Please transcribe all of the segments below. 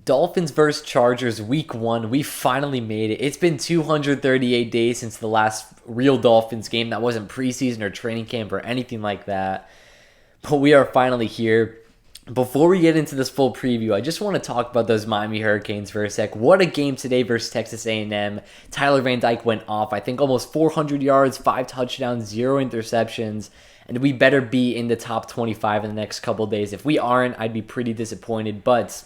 Dolphins versus Chargers week 1. We finally made it. It's been 238 days since the last real Dolphins game that wasn't preseason or training camp or anything like that. But we are finally here. Before we get into this full preview, I just want to talk about those Miami Hurricanes for a sec. What a game today versus Texas A&M. Tyler Van Dyke went off. I think almost 400 yards, 5 touchdowns, 0 interceptions. And we better be in the top 25 in the next couple of days. If we aren't, I'd be pretty disappointed. But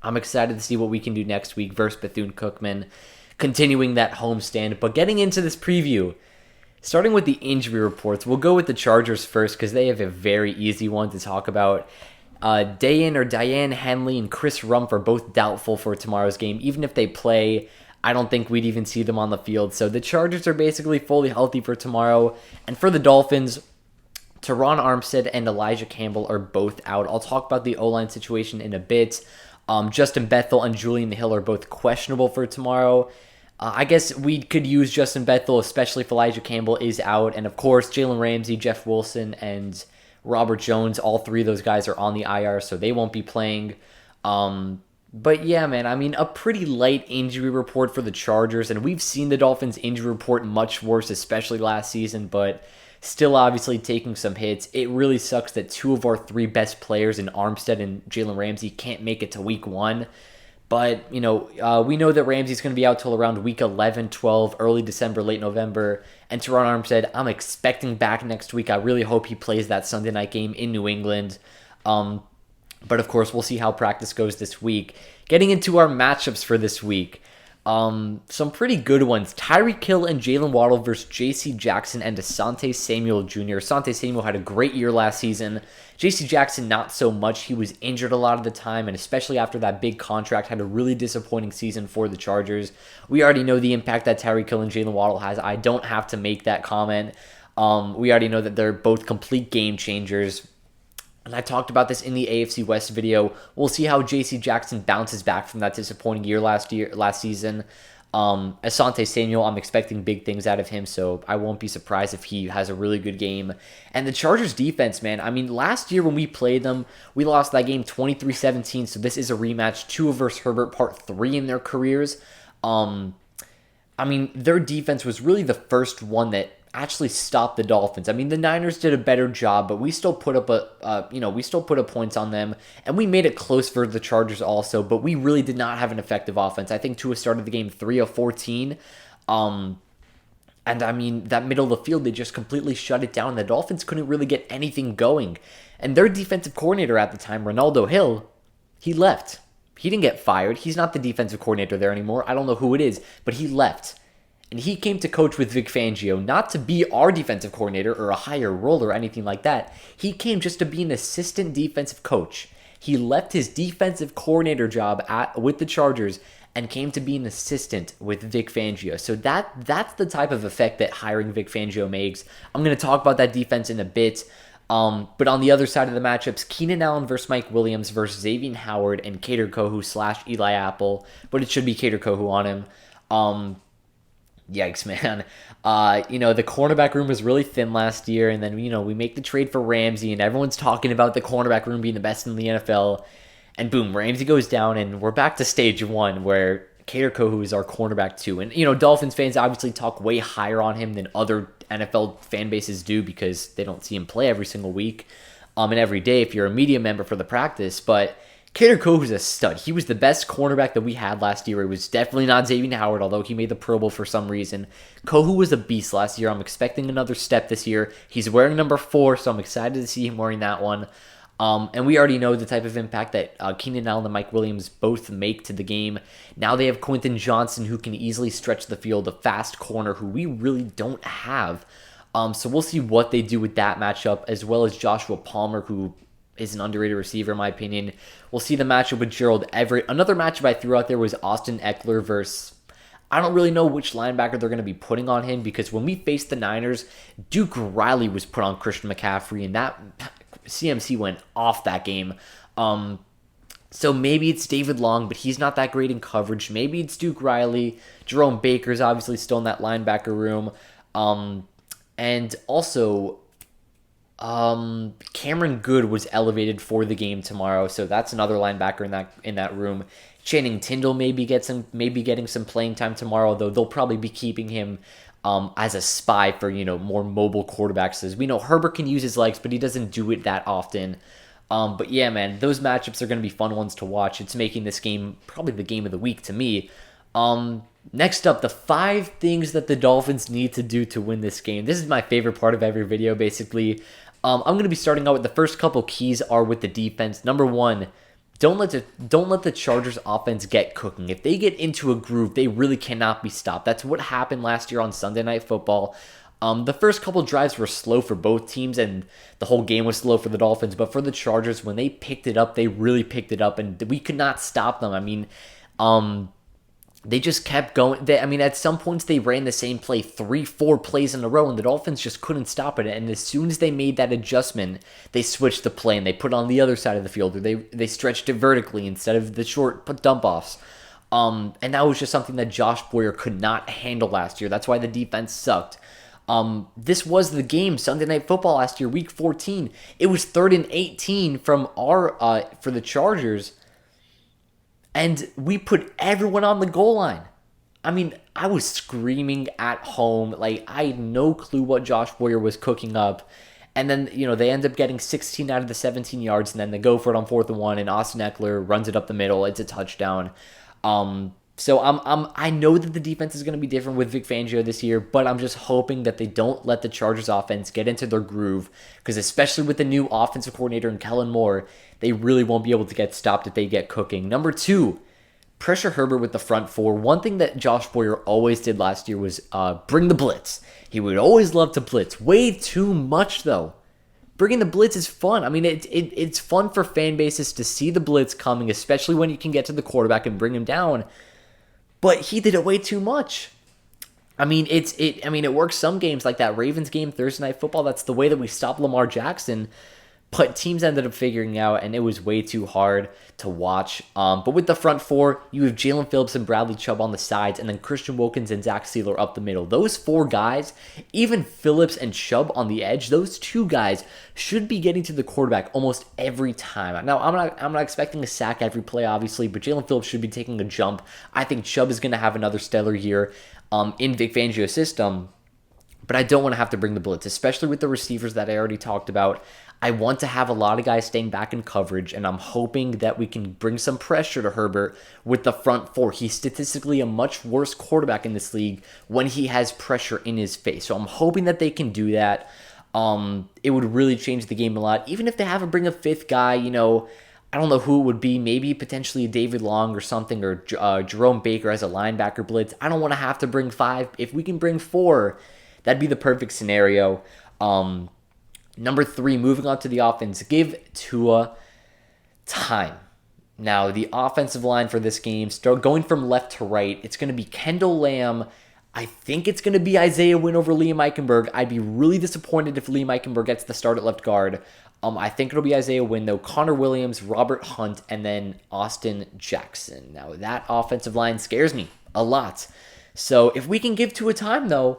I'm excited to see what we can do next week versus Bethune-Cookman, continuing that homestand. But getting into this preview, starting with the injury reports, we'll go with the Chargers first because they have a very easy one to talk about. Diane Henley and Chris Rumph are both doubtful for tomorrow's game. Even if they play, I don't think we'd even see them on the field. So the Chargers are basically fully healthy for tomorrow. And for the Dolphins, Teron Armstead and Elijah Campbell are both out. I'll talk about the O-line situation in a bit. Justin Bethel and Julian Hill are both questionable for tomorrow. I guess we could use Justin Bethel, especially if Elijah Campbell is out. And of course, Jalen Ramsey, Jeff Wilson, and Robert Jones, all three of those guys are on the IR, so they won't be playing. But yeah, man, I mean, a pretty light injury report for the Chargers. And we've seen the Dolphins' injury report much worse, especially last season, but still obviously taking some hits. It really sucks that 2 of our 3 best players in Armstead and Jalen Ramsey can't make it to week 1. But, we know that Ramsey's going to be out till around week 11, 12, early December, late November. And Teron Armstead, I'm expecting back next week. I really hope he plays that Sunday night game in New England. But, of course, we'll see how practice goes this week. Getting into our matchups for this week. Some pretty good ones. Tyreek Hill and Jalen Waddle versus J.C. Jackson and Asante Samuel Jr. Asante Samuel had a great year last season. J.C. Jackson, not so much. He was injured a lot of the time, and especially after that big contract, had a really disappointing season for the Chargers. We already know the impact that Tyreek Hill and Jalen Waddle has. I don't have to make that comment. We already know that they're both complete game changers. And I talked about this in the AFC West video. We'll see how J.C. Jackson bounces back from that disappointing year last season. Asante Samuel, I'm expecting big things out of him, so I won't be surprised if he has a really good game. And the Chargers defense, man, I mean, last year when we played them, we lost that game 23-17, so this is a rematch, Tua versus Herbert, part 3 in their careers. I mean, their defense was really the first one that actually stopped the Dolphins. I mean, the Niners did a better job, but we still put up we still put up points on them, and we made it close for the Chargers also, but we really did not have an effective offense. I think Tua started the game 3 of 14, and I mean, that middle of the field, they just completely shut it down. The Dolphins couldn't really get anything going, and their defensive coordinator at the time, Ronaldo Hill, he left. He didn't get fired. He's not the defensive coordinator there anymore. I don't know who it is, but he left. And he came to coach with Vic Fangio, not to be our defensive coordinator or a higher role or anything like that. He came just to be an assistant defensive coach. He left his defensive coordinator job with the Chargers and came to be an assistant with Vic Fangio. So that's the type of effect that hiring Vic Fangio makes. I'm going to talk about that defense in a bit. But on the other side of the matchups, Keenan Allen versus Mike Williams versus Xavier Howard and Cater Kohu / Eli Apple. But it should be Cater Kohu on him. Yikes, man. The cornerback room was really thin last year, and then, we make the trade for Ramsey, and everyone's talking about the cornerback room being the best in the NFL, and boom, Ramsey goes down, and we're back to stage 1, where Cater Kohu is our cornerback 2, and, Dolphins fans obviously talk way higher on him than other NFL fan bases do, because they don't see him play every single week, and every day if you're a media member for the practice, but Cater Kohu is a stud. He was the best cornerback that we had last year. It was definitely not Xavier Howard, although he made the Pro Bowl for some reason. Kohu was a beast last year. I'm expecting another step this year. He's wearing number 4, so I'm excited to see him wearing that one. And we already know the type of impact that Keenan Allen and Mike Williams both make to the game. Now they have Quentin Johnson, who can easily stretch the field, a fast corner who we really don't have. So we'll see what they do with that matchup, as well as Joshua Palmer, who is an underrated receiver, in my opinion. We'll see the matchup with Gerald Everett. Another matchup I threw out there was Austin Eckler versus, I don't really know which linebacker they're going to be putting on him, because when we faced the Niners, Duke Riley was put on Christian McCaffrey, and that CMC went off that game. So maybe it's David Long, but he's not that great in coverage. Maybe it's Duke Riley. Jerome Baker's obviously still in that linebacker room. And also, Cameron Good was elevated for the game tomorrow, so that's another linebacker in that room. Channing Tindall maybe getting some playing time tomorrow, though they'll probably be keeping him as a spy for more mobile quarterbacks. As we know, Herbert can use his legs, but he doesn't do it that often. But yeah, man, those matchups are going to be fun ones to watch. It's making this game probably the game of the week to me. Next up, the 5 things that the Dolphins need to do to win this game. This is my favorite part of every video, basically. I'm going to be starting out with the first couple keys are with the defense. Number 1, don't let the Chargers offense get cooking. If they get into a groove, they really cannot be stopped. That's what happened last year on Sunday Night Football. The first couple drives were slow for both teams, and the whole game was slow for the Dolphins. But for the Chargers, when they picked it up, they really picked it up, and we could not stop them. I mean, they just kept going. At some points, they ran the same play 3-4 plays in a row, and the Dolphins just couldn't stop it. And as soon as they made that adjustment, they switched the play, and they put it on the other side of the field, or they stretched it vertically instead of the short dump-offs. And that was just something that Josh Boyer could not handle last year. That's why the defense sucked. This was the game, Sunday Night Football last year, Week 14. It was 3rd and 18 for the Chargers, and we put everyone on the goal line. I mean, I was screaming at home. Like, I had no clue what Josh Boyer was cooking up. And then, they end up getting 16 out of the 17 yards, and then they go for it on 4th and 1, and Austin Eckler runs it up the middle. It's a touchdown. So I know that the defense is going to be different with Vic Fangio this year, but I'm just hoping that they don't let the Chargers offense get into their groove, because especially with the new offensive coordinator and Kellen Moore, they really won't be able to get stopped if they get cooking. Number 2, pressure Herbert with the front 4. One thing that Josh Boyer always did last year was bring the blitz. He would always love to blitz. Way too much, though. Bringing the blitz is fun. I mean, it's fun for fan bases to see the blitz coming, especially when you can get to the quarterback and bring him down. But he did it way too much. I mean, it works some games, like that Ravens game Thursday Night Football. That's the way that we stopped Lamar Jackson. But teams ended up figuring out, and it was way too hard to watch. But with the front 4, you have Jalen Phillips and Bradley Chubb on the sides, and then Christian Wilkins and Zach Sealer up the middle. Those 4 guys, even Phillips and Chubb on the edge, those 2 guys should be getting to the quarterback almost every time. Now, I'm not expecting a sack every play, obviously, but Jalen Phillips should be taking a jump. I think Chubb is going to have another stellar year in Vic Fangio's system. But I don't want to have to bring the blitz, especially with the receivers that I already talked about. I want to have a lot of guys staying back in coverage, and I'm hoping that we can bring some pressure to Herbert with the front 4. He's statistically a much worse quarterback in this league when he has pressure in his face. So I'm hoping that they can do that. It would really change the game a lot. Even if they have to bring a 5th guy, I don't know who it would be. Maybe potentially David Long or something, or Jerome Baker as a linebacker blitz. I don't want to have to bring 5. If we can bring 4, that'd be the perfect scenario. Number 3, moving on to the offense, give Tua time. Now, the offensive line for this game, start going from left to right. It's going to be Kendall Lamb. I think it's going to be Isaiah Wynn over Liam Eichenberg. I'd be really disappointed if Liam Eichenberg gets the start at left guard. I think it'll be Isaiah Wynn, though. Connor Williams, Robert Hunt, and then Austin Jackson. Now, that offensive line scares me a lot. So, if we can give Tua time, though,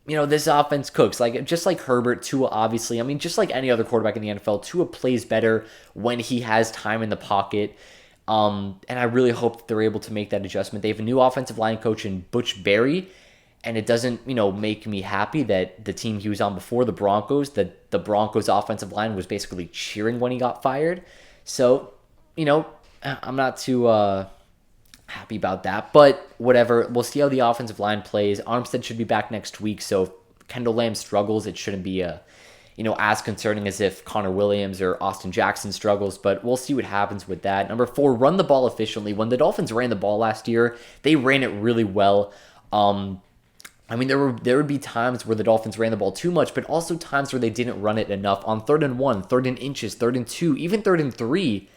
this offense cooks. Just like Herbert, Tua obviously. I mean, just like any other quarterback in the NFL, Tua plays better when he has time in the pocket. And I really hope that they're able to make that adjustment. They have a new offensive line coach in Butch Berry, and it doesn't, make me happy that the team he was on before, the Broncos, that the Broncos offensive line was basically cheering when he got fired. So, I'm not too happy about that, but whatever. We'll see how the offensive line plays. Armstead should be back next week, so if Kendall Lamb struggles, it shouldn't be as concerning as if Connor Williams or Austin Jackson struggles, but we'll see what happens with that. Number 4, run the ball efficiently. When the Dolphins ran the ball last year, they ran it really well. There would be times where the Dolphins ran the ball too much, but also times where they didn't run it enough. On 3rd and 1, 3rd and inches, 3rd and 2, even 3rd and 3,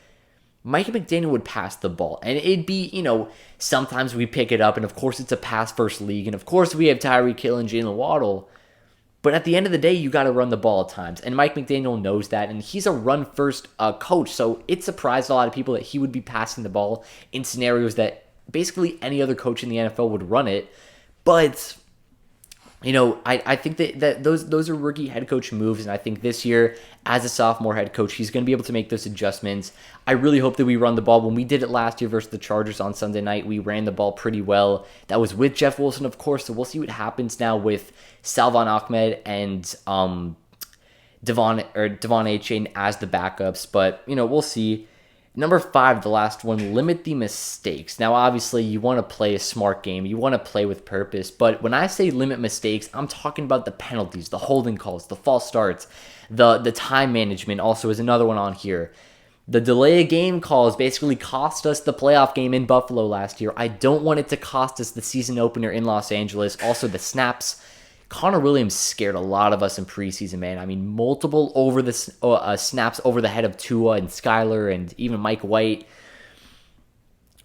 Mike McDaniel would pass the ball. And it'd be, sometimes we pick it up, and of course it's a pass-first league, and of course we have Tyreek Hill and Jalen Waddle. But at the end of the day, you got to run the ball at times. And Mike McDaniel knows that, and he's a run-first coach, so it surprised a lot of people that he would be passing the ball in scenarios that basically any other coach in the NFL would run it. But I think that those are rookie head coach moves, and I think this year, as a sophomore head coach, he's going to be able to make those adjustments. I really hope that we run the ball. When we did it last year versus the Chargers on Sunday night, we ran the ball pretty well. That was with Jeff Wilson, of course, so we'll see what happens now with Salvon Ahmed and Devon A. Chain as the backups, but we'll see. Number 5, the last one, limit the mistakes. Now, obviously, you want to play a smart game. You want to play with purpose. But when I say limit mistakes, I'm talking about the penalties, the holding calls, the false starts, the time management also is another one on here. The delay of game calls basically cost us the playoff game in Buffalo last year. I don't want it to cost us the season opener in Los Angeles. Also, the snaps. Connor Williams scared a lot of us in preseason, man. I mean, multiple over the snaps over the head of Tua and Skyler and even Mike White.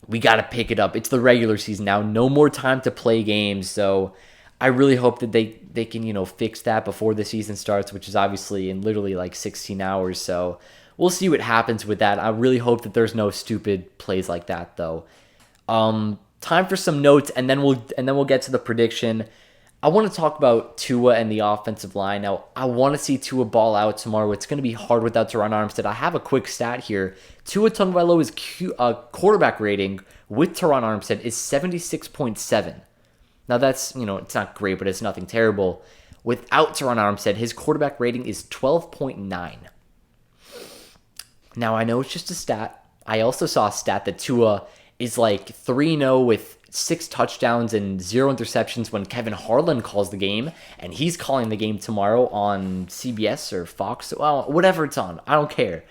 We got to pick it up. It's the regular season now. No more time to play games. So I really hope that they can, fix that before the season starts, which is obviously in literally like 16 hours. So we'll see what happens with that. I really hope that there's no stupid plays like that, though. Time for some notes, and then we'll get to the prediction. I want to talk about Tua and the offensive line. Now, I want to see Tua ball out tomorrow. It's going to be hard without Teron Armstead. I have a quick stat here. Tua Tagovailoa's quarterback rating with Teron Armstead is 76.7. Now, that's, it's not great, but it's nothing terrible. Without Teron Armstead, his quarterback rating is 12.9. Now, I know it's just a stat. I also saw a stat that Tua is like 3-0 with 6 touchdowns and 0 interceptions when Kevin Harlan calls the game, and he's calling the game tomorrow on CBS or Fox, well, whatever it's on. I don't care.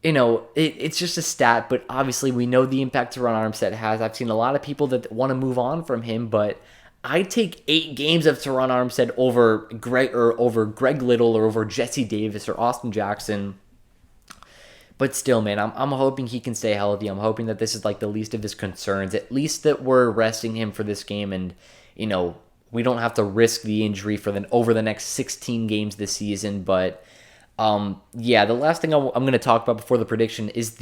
It's just a stat, but obviously we know the impact Teron Armstead has. I've seen a lot of people that want to move on from him, but I'd take 8 games of Teron Armstead over Greg Little or over Jesse Davis or Austin Jackson. But still, man, I'm hoping he can stay healthy. I'm hoping that this is like the least of his concerns. At least that we're resting him for this game, and we don't have to risk the injury for over the next 16 games this season. But the last thing I'm going to talk about before the prediction is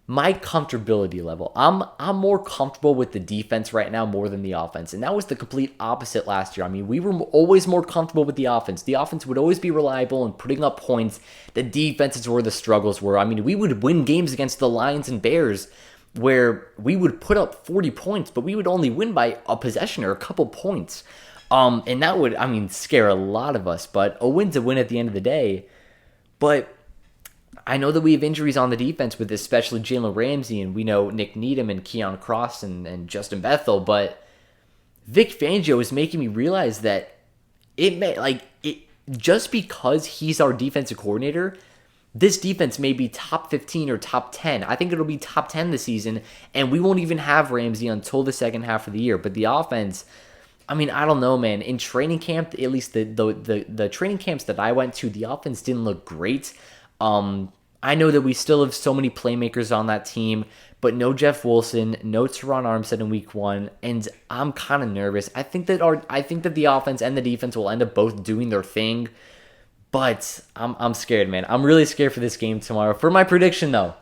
my comfortability level. I'm more comfortable with the defense right now more than the offense. And that was the complete opposite last year. I mean, we were always more comfortable with the offense. The offense would always be reliable and putting up points. The defense is where the struggles were. I mean, we would win games against the Lions and Bears where we would put up 40 points, but we would only win by a possession or a couple points. And that would, scare a lot of us. But a win's a win at the end of the day. But I know that we have injuries on the defense with especially Jalen Ramsey, and we know Nick Needham and Keon Cross and Justin Bethel, but Vic Fangio is making me realize that just because he's our defensive coordinator, this defense may be top 15 or top 10. I think it'll be top 10 this season, and we won't even have Ramsey until the second half of the year. But the offense, I don't know, man. In training camp, at least the training camps that I went to, the offense didn't look great. I know that we still have so many playmakers on that team, but no Jeff Wilson, no Teron Armstead in week 1, and I'm kind of nervous. I think that the offense and the defense will end up both doing their thing, but I'm scared, man. I'm really scared for this game tomorrow. For my prediction, though,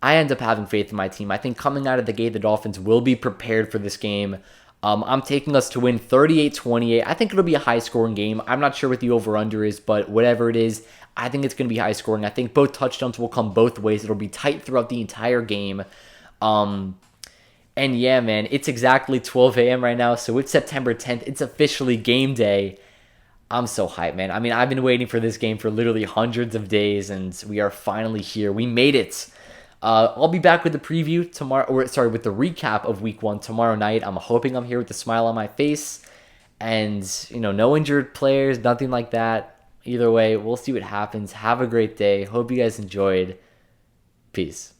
I end up having faith in my team. I think coming out of the gate, the Dolphins will be prepared for this game. I'm taking us to win 38-28. I think it'll be a high-scoring game. I'm not sure what the over-under is, but whatever it is, I think it's going to be high-scoring. I think both touchdowns will come both ways. It'll be tight throughout the entire game. And yeah, man, it's exactly 12 a.m. right now, so it's September 10th. It's officially game day. I'm so hyped, man. I've been waiting for this game for literally hundreds of days, and we are finally here. We made it. I'll be back with the preview tomorrow, with the recap of week 1 tomorrow night. I'm hoping I'm here with a smile on my face, and no injured players, nothing like that. Either way, we'll see what happens. Have a great day. Hope you guys enjoyed. Peace.